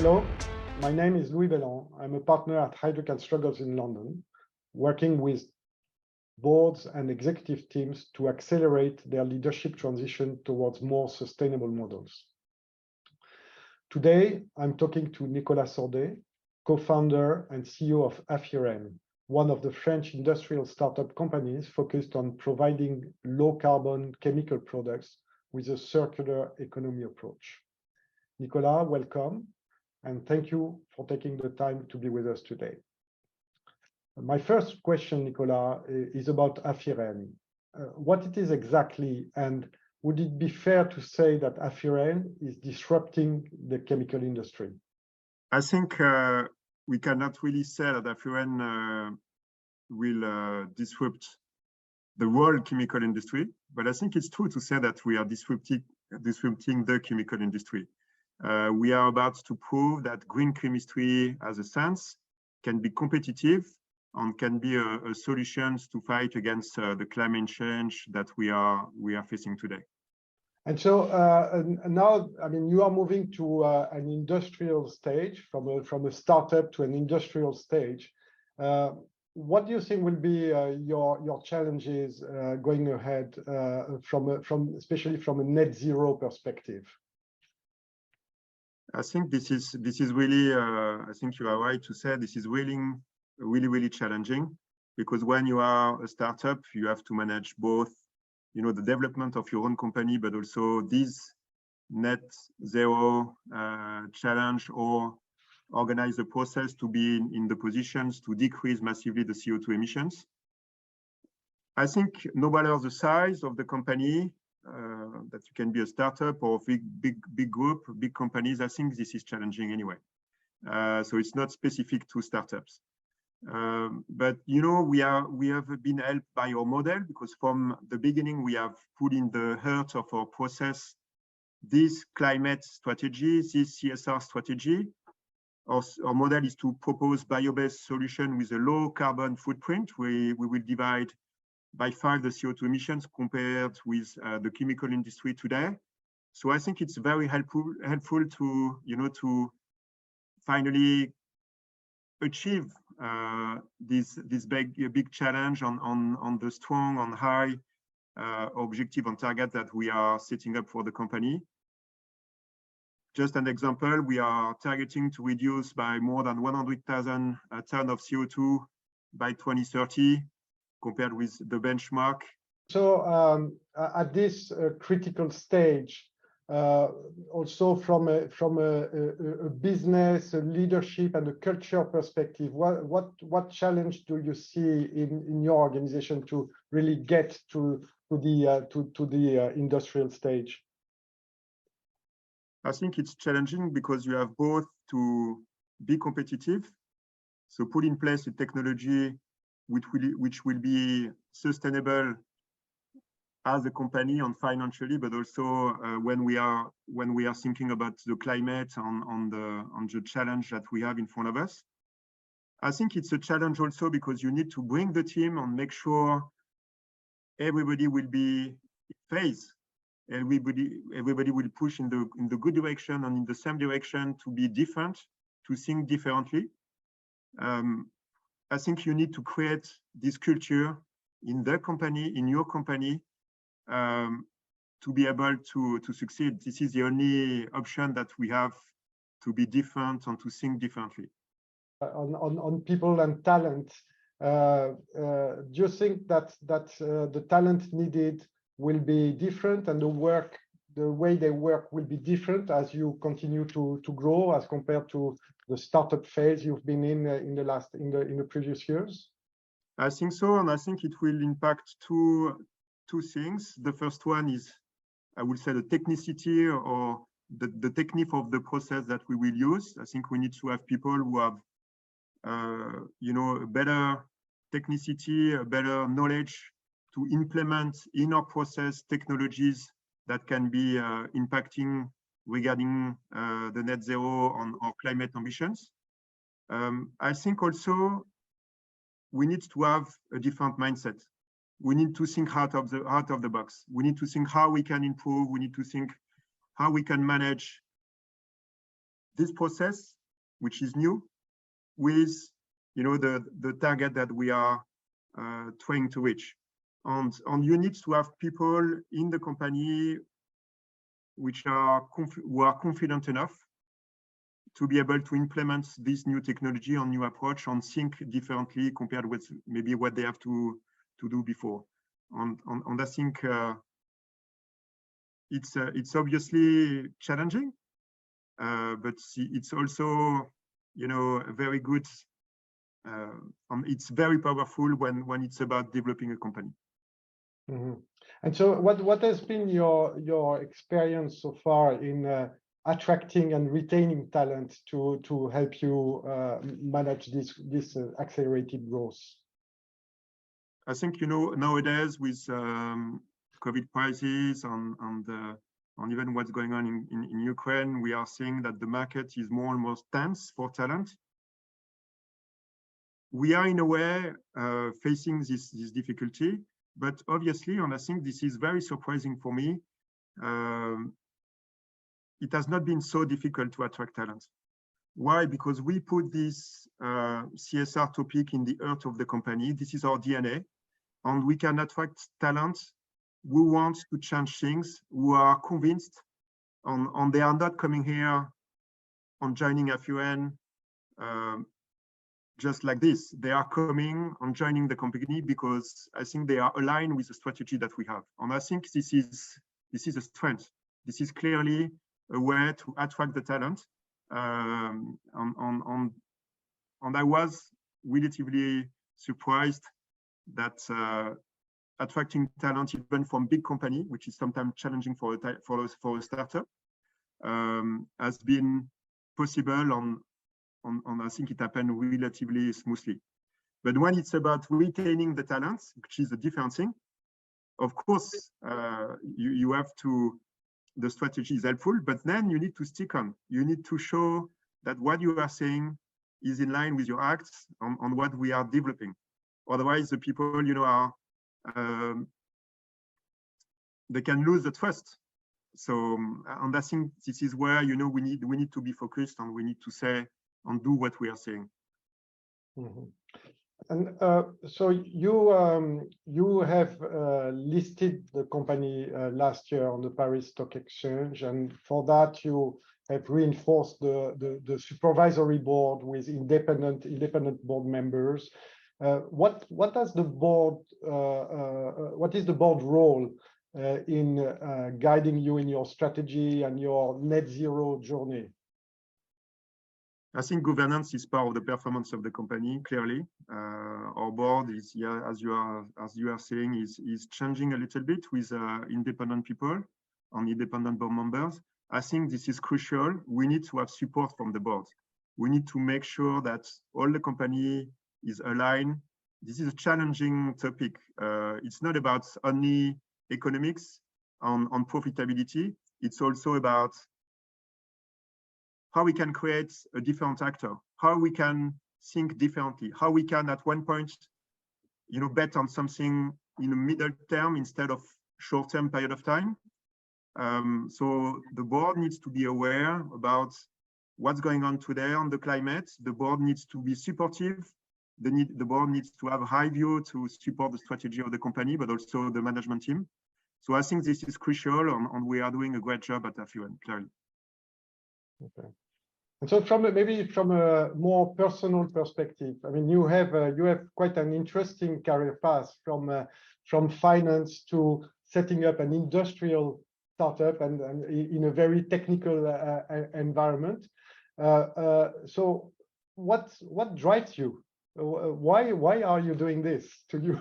Hello, my name is Louis Besland. I'm a partner at Heidrick Struggles in London, working with boards and executive teams to accelerate their leadership transition towards more sustainable models. Today, I'm talking to Nicolas Sordet, co-founder and CEO of Afyren, one of the French industrial startup companies focused on providing low-carbon chemical products with a circular economy approach. Nicolas, welcome, and thank you for taking the time to be with us today. My first question, Nicolas, is about Afyren. What it is exactly, and would it be fair to say that Afyren is disrupting the chemical industry? I think we cannot really say that Afyren will disrupt the world chemical industry, but I think it's true to say that we are disrupting the chemical industry. We are about to prove that green chemistry as a sense can be competitive and can be a solution to fight against the climate change that we are facing today. And so now, I mean, you are moving to an industrial stage, from a startup to an industrial stage. What do you think will be your challenges going ahead, especially from a net zero perspective? I think this is really, I think you are right to say this is really challenging, because when you are a startup, you have to manage both, you know, the development of your own company, but also this net zero challenge, or organize the process to be in the positions to decrease massively the CO2 emissions. I think no matter the size of the company, that you can be a startup or big group, big companies, I think this is challenging anyway. So it's not specific to startups. But you know, we have been helped by your model, because from the beginning we have put in the heart of our process this climate strategy, this CSR strategy. Our model is to propose bio-based solution with a low carbon footprint. We will divide by 5 the CO2 emissions compared with the chemical industry today. So I think it's very helpful to, you know, to finally achieve this big challenge on the strong and high objective and target that we are setting up for the company. Just an example, we are targeting to reduce by more than 100,000 tons of CO2 by 2030, compared with the benchmark. So at this critical stage, also from a business, a leadership, and a culture perspective, what challenge do you see in your organization to really get to the industrial stage? I think it's challenging because you have both to be competitive, so put in place a technology which will be sustainable as a company and financially, but also when we are thinking about the climate on the challenge that we have in front of us. I think it's a challenge also because you need to bring the team and make sure everybody will be in phase. Everybody will push in the good direction and in the same direction, to be different, to think differently. I think you need to create this culture in the company, in your company, to be able to succeed. This is the only option that we have to be different and to think differently. On people and talent, do you think that the talent needed will be different, and the way they work will be different as you continue to grow, as compared to the startup phase you've been in the previous years? I think so, and I think it will impact two things. The first one is, I would say, the technicity or the technique of the process that we will use. I think we need to have people who have, you know, a better technicity, a better knowledge to implement in our process technologies that can be impacting regarding the net zero on our climate ambitions. I think also we need to have a different mindset. We need to think out of the box. We need to think how we can improve. We need to think how we can manage this process, which is new, with the target that we are trying to reach. And you need to have people in the company who are confident enough to be able to implement this new technology or new approach and think differently compared with maybe what they have to do before. And I think it's obviously challenging, but it's also very good. It's very powerful when it's about developing a company. Mm-hmm. And so what has been your experience so far in attracting and retaining talent to help you manage this accelerated growth? I think nowadays with COVID crisis and even what's going on in Ukraine, we are seeing that the market is more and more tense for talent. We are in a way facing this difficulty, but obviously, and I think this is very surprising for me, it has not been so difficult to attract talent. Why? Because we put this CSR topic in the heart of the company. This is our DNA, and we can attract talent who want to change things, who are convinced, and they are not coming here and joining Afyren just like this. They are coming and joining the company because I think they are aligned with the strategy that we have. And I think this is a strength. This is clearly a way to attract the talent. And I was relatively surprised that attracting talent even from big company, which is sometimes challenging for a startup, has been possible and I think it happened relatively smoothly. But when it's about retaining the talents, which is a different thing, of course, you have to, the strategy is helpful, but then you need to stick on. You need to show that what you are saying is in line with your acts on what we are developing. Otherwise, the people, are, they can lose the trust. So, and I think this is where, we need to be focused and we need to say and do what we are saying. Mm-hmm. And so you have listed the company last year on the Paris Stock Exchange, and for that you have reinforced the supervisory board with independent board members. What is the board role in guiding you in your strategy and your net zero journey? I think governance is part of the performance of the company. Clearly, our board is, as you are saying, is changing a little bit with independent people and independent board members. I think this is crucial. We need to have support from the board. We need to make sure that all the company is aligned. This is a challenging topic. It's not about only economics on profitability. It's also about how we can create a different actor, how we can think differently, how we can at one point, bet on something in a middle term instead of short-term period of time. So the board needs to be aware about what's going on today on the climate. The board needs to be supportive. The board needs to have a high view to support the strategy of the company, but also the management team. So I think this is crucial, and we are doing a great job at Afyren, clearly. Okay. And so from a more personal perspective, I mean, you have quite an interesting career path from finance to setting up an industrial startup and in a very technical environment. So what drives you? Why are you doing this to you?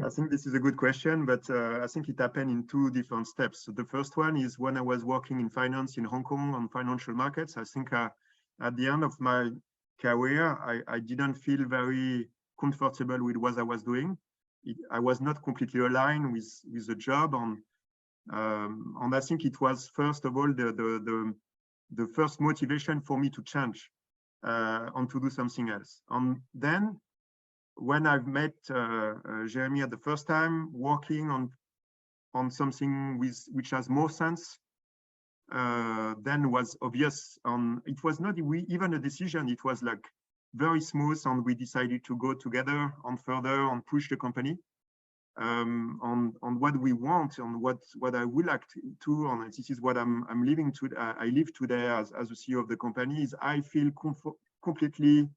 I think this is a good question, but I think it happened in two different steps. So the first one is when I was working in finance in Hong Kong on financial markets. I think at the end of my career, I didn't feel very comfortable with what I was doing. I was not completely aligned with the job, and I think it was first of all the first motivation for me to change and to do something else. And then, when I've met Jeremy at the first time, working on something which has more sense, then was obvious. It was not even a decision. It was like very smooth, and we decided to go together on further and push the company on what we want, on what I would like to, and this is what I'm living to. I live today as the CEO of the company. Is I feel completely,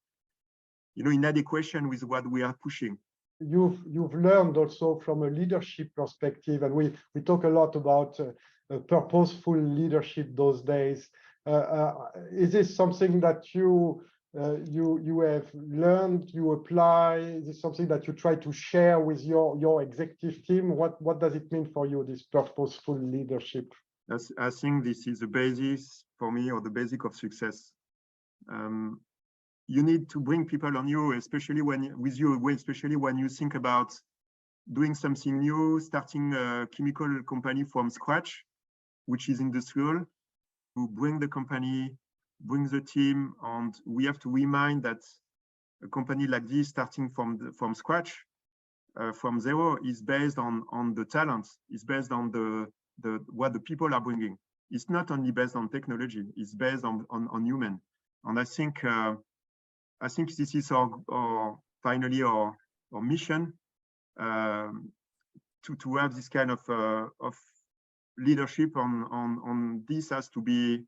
in adequation with what we are pushing. You've learned also from a leadership perspective, and we talk a lot about purposeful leadership those days. Is this something that you have learned, you apply? Is this something that you try to share with your executive team? What does it mean for you, this purposeful leadership? I think this is the basis for me, or the basic of success. You need to bring people on you, especially when you think about doing something new, starting a chemical company from scratch, which is industrial. To bring the company, bring the team, and we have to remind that a company like this, starting from scratch, from zero, is based on the talents, is based on what the people are bringing. It's not only based on technology; it's based on human. And I think this is finally our mission, to have this kind of leadership on this has to be,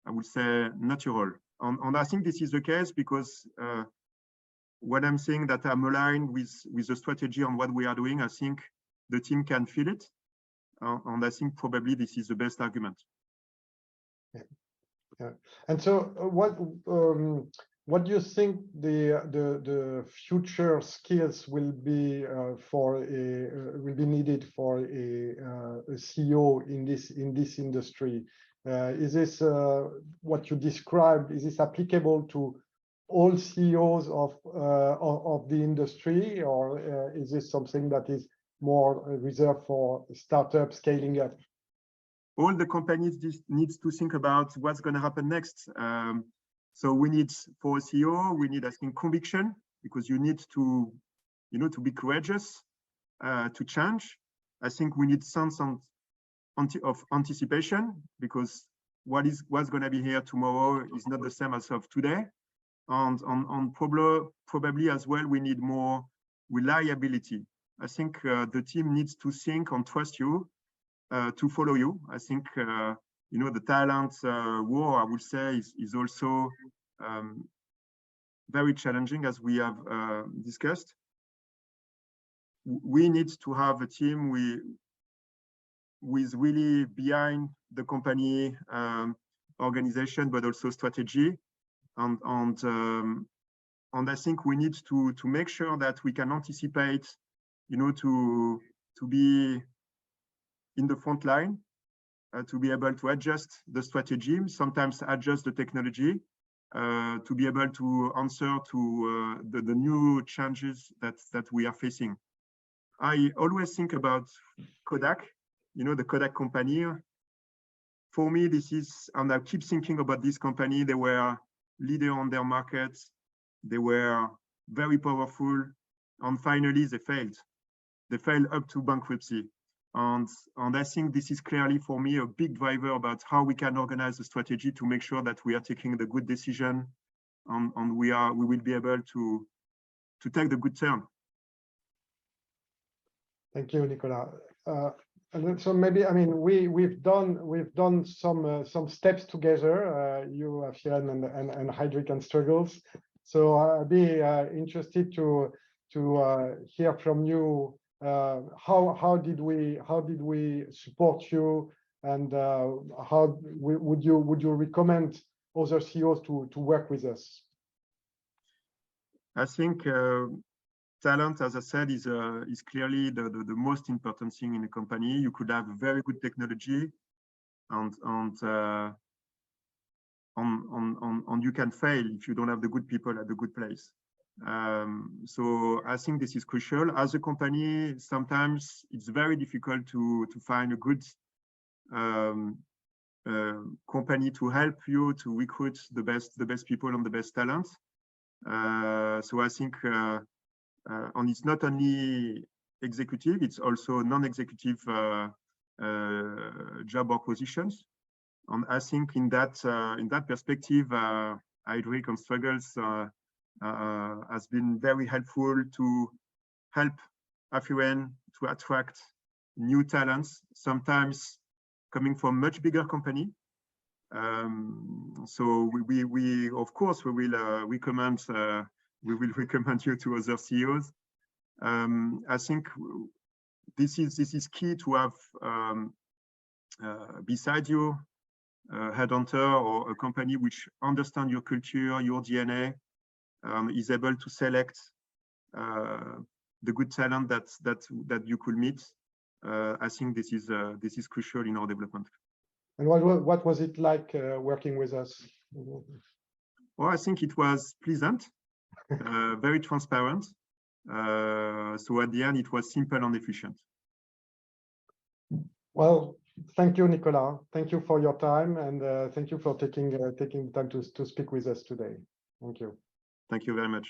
I would say, natural. And I think this is the case because when I'm saying that I'm aligned with the strategy on what we are doing, I think the team can feel it. And I think probably this is the best argument. Yeah. And so what do you think the future skills will be needed for a CEO in this industry? Is this what you described? Is this applicable to all CEOs of the industry, or is this something that is more reserved for startups scaling up? All the companies needs to think about what's going to happen next. So we need, for a CEO, we need, I think, conviction, because you need to, to be courageous, to change. I think we need sense of anticipation, because what's going to be here tomorrow is not the same as of today. And probably as well, we need more reliability. I think the team needs to think and trust you, to follow you. I think the talent war, I would say, is also very challenging, as we have discussed. We need to have a team with really behind the company organization, but also strategy. And I think we need to make sure that we can anticipate, to be in the front line, to be able to adjust the strategy, sometimes adjust the technology, to be able to answer to the new changes that we are facing. I always think about Kodak, the Kodak company. For me, this is, and I keep thinking about this company. They were leader on their markets. They were very powerful, and finally they failed. They failed up to bankruptcy. And I think this is clearly, for me, a big driver about how we can organize the strategy to make sure that we are taking the good decision, and we will be able to take the good turn. Thank you, Nicolas. And so maybe, I mean, we've done some steps together, you, Afyren, and Heidrick Struggles. So I'd be interested to hear from you. How did we support you, and how would you recommend other CEOs to work with us? I think talent, as I said, is clearly the most important thing in a company. You could have very good technology, and you can fail if you don't have the good people at the good place. So I think this is crucial. As a company, sometimes it's very difficult to find a good company to help you to recruit the best people and the best talent. So I think, and it's not only executive, it's also non-executive job or positions. And I think in that perspective, Heidrick Struggles has been very helpful to help Afyren to attract new talents, sometimes coming from much bigger company. So we of course we will recommend you to other CEOs. I think this is key to have beside you a headhunter or a company which understand your culture, your DNA, is able to select the good talent that you could meet. I think this is crucial in our development. And what was it like working with us? Well, I think it was pleasant, very transparent. So at the end, it was simple and efficient. Well, thank you, Nicolas. Thank you for your time, and thank you for taking the time to speak with us today. Thank you. Thank you very much.